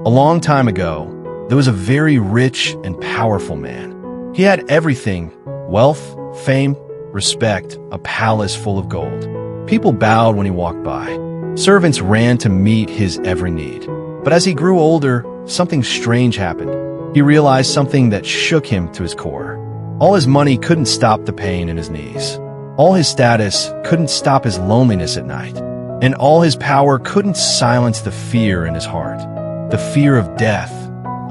A long time ago, there was a very rich and powerful man. He had everything: wealth, fame, respect, a palace full of gold. People bowed when he walked by. Servants ran to meet his every need. But as he grew older, something strange happened. He realized something that shook him to his core. All his money couldn't stop the pain in his knees. All his status couldn't stop his loneliness at night. And all his power couldn't silence the fear in his heart. The fear of death,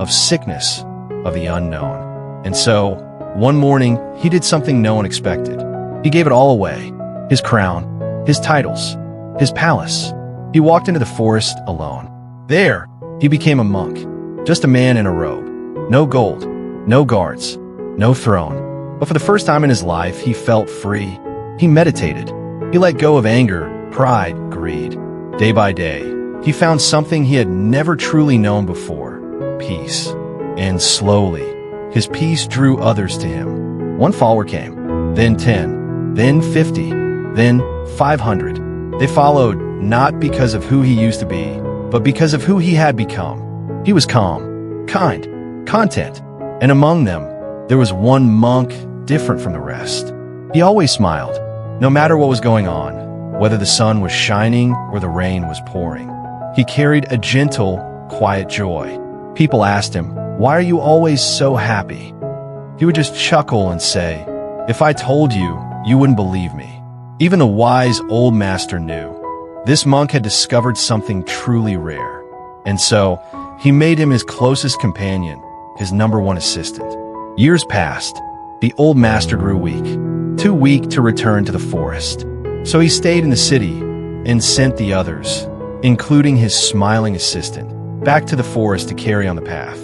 of sickness, of the unknown. And so, one morning, he did something no one expected. He gave it all away. His crown, his titles, his palace. He walked into the forest alone. There, he became a monk. Just a man in a robe. No gold, no guards, no throne. But for the first time in his life, he felt free. He meditated. He let go of anger, pride, greed. Day by day, he found something he had never truly known before: peace. And slowly, his peace drew others to him. One follower came, then 10, then 50, then 500. They followed not because of who he used to be, but because of who he had become. He was calm, kind, content, and among them, there was one monk different from the rest. He always smiled, no matter what was going on, whether the sun was shining or the rain was pouring. He carried a gentle, quiet joy. People asked him, "Why are you always so happy?" He would just chuckle and say, "If I told you, you wouldn't believe me." Even the wise old master knew. This monk had discovered something truly rare. And so, he made him his closest companion, his number one assistant. Years passed. The old master grew weak, too weak to return to the forest. So he stayed in the city and sent the others, including his smiling assistant, back to the forest to carry on the path.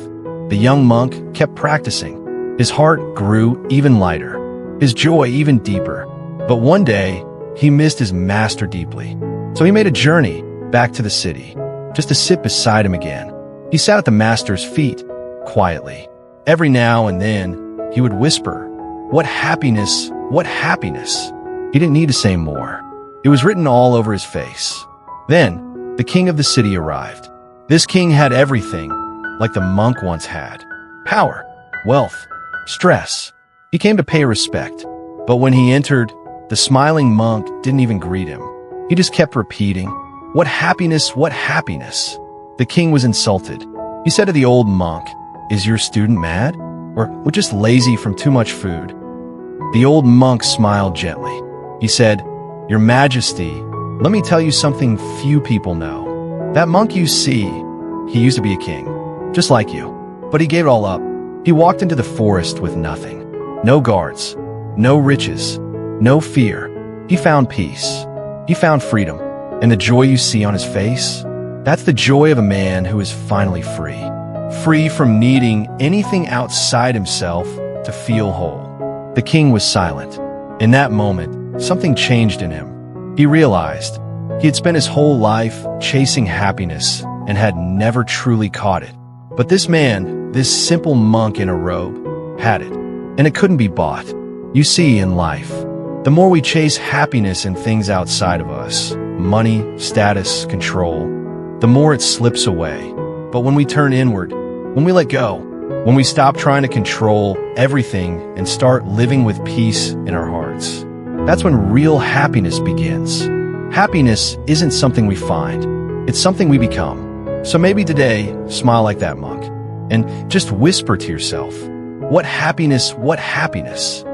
The young monk kept practicing. His heart grew even lighter, his joy even deeper. But one day, he missed his master deeply. So he made a journey back to the city, just to sit beside him again. He sat at the master's feet, quietly. Every now and then, he would whisper, "What happiness, what happiness." He didn't need to say more. It was written all over his face. Then, the king of the city arrived. This king had everything, like the monk once had. Power, wealth, stress. He came to pay respect. But when he entered, the smiling monk didn't even greet him. He just kept repeating, "What happiness, what happiness." The king was insulted. He said to the old monk, "Is your student mad? Or just lazy from too much food?" The old monk smiled gently. He said, "Your Majesty, let me tell you something few people know. That monk you see, he used to be a king, just like you. But he gave it all up. He walked into the forest with nothing. No guards, no riches, no fear. He found peace. He found freedom. And the joy you see on his face, that's the joy of a man who is finally free. Free from needing anything outside himself to feel whole." The king was silent. In that moment, something changed in him. He realized he had spent his whole life chasing happiness and had never truly caught it. But this man, this simple monk in a robe, had it. And it couldn't be bought. You see, in life, the more we chase happiness in things outside of us, money, status, control, the more it slips away. But when we turn inward, when we let go, when we stop trying to control everything and start living with peace in our hearts, that's when real happiness begins. Happiness isn't something we find, it's something we become. So maybe today, smile like that monk, and just whisper to yourself, "What happiness, what happiness."